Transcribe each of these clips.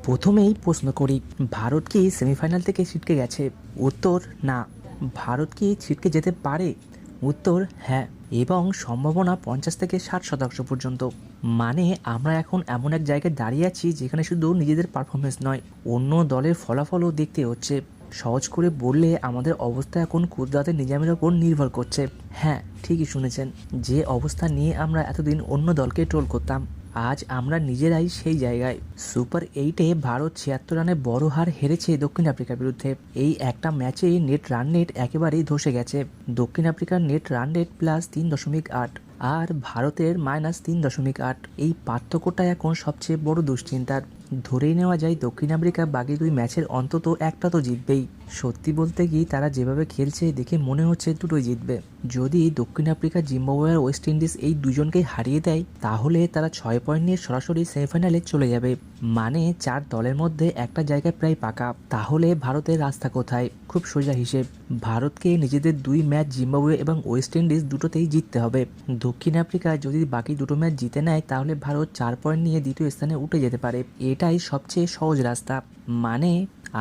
প্রথমেই প্রশ্ন করি, ভারত কি সেমিফাইনাল থেকে ছিটকে গেছে? উত্তর না। ভারত কি ছিটকে যেতে পারে? উত্তর হ্যাঁ, এবং সম্ভাবনা 50 থেকে 60% পর্যন্ত। মানে আমরা এখন এমন এক জায়গায় দাঁড়িয়ে আছি যেখানে শুধু নিজেদের পারফরমেন্স নয়, অন্য দলের ফলাফলও দেখতে হচ্ছে। সহজ করে বললে আমাদের অবস্থা এখন কুদরতের নিজামের ওপর নির্ভর করছে। হ্যাঁ, ঠিকই শুনেছেন। যে অবস্থা নিয়ে আমরা এতদিন অন্য দলকে ট্রোল করতাম, আজ আমরা নিজেরাই সেই জায়গায়। সুপার 8-এ ভারত 76 রানে বড় হার হেরেছে দক্ষিণ আফ্রিকার বিরুদ্ধে। এই একটা ম্যাচে রান রেট একেবারেই ধসে গেছে। দক্ষিণ আফ্রিকার নেট রান রেট +3.8 আর ভারতের -3.8। এই পার্থক্যটা এখন সবচেয়ে বড় দুশ্চিন্তার। ধরেই নেওয়া যায় দক্ষিণ আফ্রিকা বাকি 2 ম্যাচের অন্তত একটা তো জিতবেই। সত্যি বলতে কি, তারা যেভাবে খেলছে দেখে মনে হচ্ছে দুটোই জিতবে। যদি দক্ষিণ আফ্রিকা, জিম্বাবুয়ে আর ওয়েস্ট ইন্ডিজ এই দুজনকেই হারিয়ে দেয়, তাহলে তারা 6 পয়েন্ট নিয়ে সরাসরি সেমিফাইনালে চলে যাবে। মানে 4 দলের মধ্যে একটা জায়গা প্রায় পাকা। তাহলে ভারতের রাস্তা কোথায়? খুব সোজা হিসেব, ভারতকে নিজেদের 2 ম্যাচ জিম্বাবুয়ে এবং ওয়েস্ট ইন্ডিজ দুটোতেই জিততে হবে। দক্ষিণ আফ্রিকা যদি বাকি দুটো ম্যাচ জিতে নেয়, তাহলে ভারত 4 পয়েন্ট নিয়ে দ্বিতীয় স্থানে উঠে যেতে পারে। এটাই সবচেয়ে সহজ রাস্তা। মানে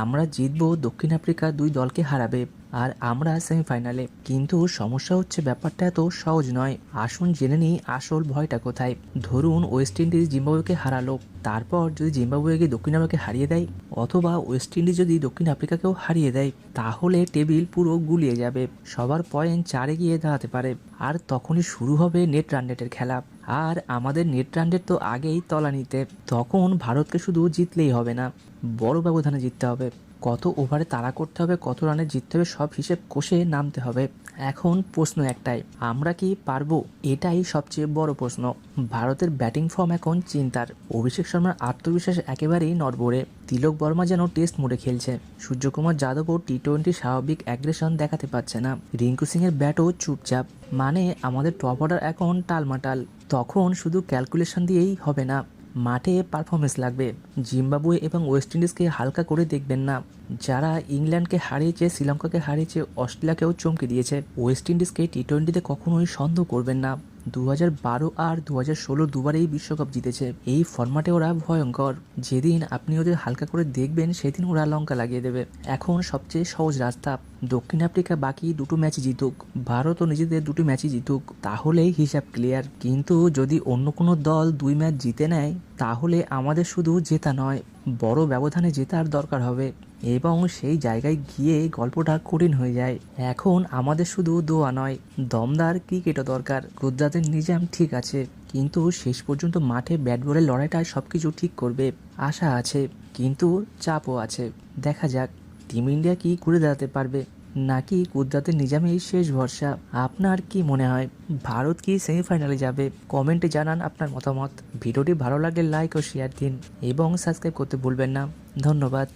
আমরা জিতবো, দক্ষিণ আফ্রিকা 2 দলকে হারাবে, আর আমরা সেমিফাইনালে। কিন্তু সমস্যা হচ্ছে ব্যাপারটা এত সহজ নয়। আসুন জেনে নিই আসল ভয়টা কোথায়। ধরুন ওয়েস্ট ইন্ডিজ জিম্বাবুয়েকে হারালো, তারপর যদি জিম্বাবুয়েকে দক্ষিণ আফ্রিকা হারিয়ে দেয়, অথবা ওয়েস্ট ইন্ডিজ যদি দক্ষিণ আফ্রিকাকেও হারিয়ে দেয়, তাহলে টেবিল পুরো গুলিয়ে যাবে। সবার পয়েন্ট 4-এ গিয়ে দাঁড়াতে পারে। আর তখনই শুরু হবে নেট রান রেটের খেলা। আর আমাদের নেট রান রেট তো আগেই তলানিতে। তখন ভারতকে শুধু জিতলেই হবে না, বড় ব্যবধানে জিততে হবে। কত ওভারে তাড়া করতে হবে, কত রানে জিততে হবে, সব হিসেব কষে নামতে হবে। এখন প্রশ্ন একটাই, আমরা কি পারবো? এটাই সবচেয়ে বড় প্রশ্ন। ভারতের ব্যাটিং ফর্ম এখন চিন্তার। অভিষেক শর্মার আত্মবিশ্বাস একেবারেই নড়বড়ে। তিলক বর্মা যেন টেস্ট মোডে খেলছে। সূর্যকুমার যাদবও টি-20 স্বাভাবিক অ্যাগ্রেশন দেখাতে পারছে না। রিঙ্কু সিংয়ের ব্যাটও চুপচাপ। মানে আমাদের টপ অর্ডার এখন টালমাটাল। তখন শুধু ক্যালকুলেশন দিয়েই হবে না, মাঠে পারফরমেন্স লাগবে। জিম্বাবুয়ে এবং ওয়েস্ট ইন্ডিজকে হালকা করে দেখবেন না। যারা ইংল্যান্ডকে হারিয়েছে, শ্রীলঙ্কাকে হারিয়েছে, অস্ট্রেলিয়াকেও চমকে দিয়েছে, ওয়েস্ট ইন্ডিজকে টি-20তে কখনোই সন্দেহ করবেন না। 2012 আর 2016 দুবারেই বিশ্বকাপ জিতেছে। এই ফরম্যাটে ওরা ভয়ঙ্কর। যেদিন আপনি ওদের হালকা করে দেখবেন, সেদিন ওরা লঙ্কা লাগিয়ে দেবে। এখন সবচেয়ে সহজ রাস্তা, দক্ষিণ আফ্রিকা বাকি দুটো ম্যাচ জিতুক, ভারতও নিজেদের দুটো ম্যাচই জিতুক, তাহলেই হিসাব ক্লিয়ার। কিন্তু যদি অন্য কোনো দল 2 ম্যাচ জিতে নেয়, তাহলে আমাদের শুধু জেতা নয়, বড় ব্যবধানে জেতার দরকার হবে। এবং সেই জায়গায় গিয়ে গল্পটা কঠিন হয়ে যায়। এখন আমাদের শুধু দোয়া নয়, দমদার ক্রিকেটও দরকার। গুজরাটের নিজাম ঠিক আছে, কিন্তু শেষ পর্যন্ত মাঠে ব্যাট বলের লড়াইটা সবকিছু ঠিক করবে। আশা আছে, কিন্তু চাপও আছে। দেখা যাক টিম ইন্ডিয়া কি ঘুরে দাঁড়াতে পারবে, নাকি গুজরাটের নিজামেই শেষ ভরসা। আপনার কি মনে হয়, ভারত কি সেমিফাইনালে যাবে? কমেন্টে জানান আপনার মতামত। ভিডিওটি ভালো লাগলে লাইক ও শেয়ার দিন এবং সাবস্ক্রাইব করতে ভুলবেন না। ধন্যবাদ।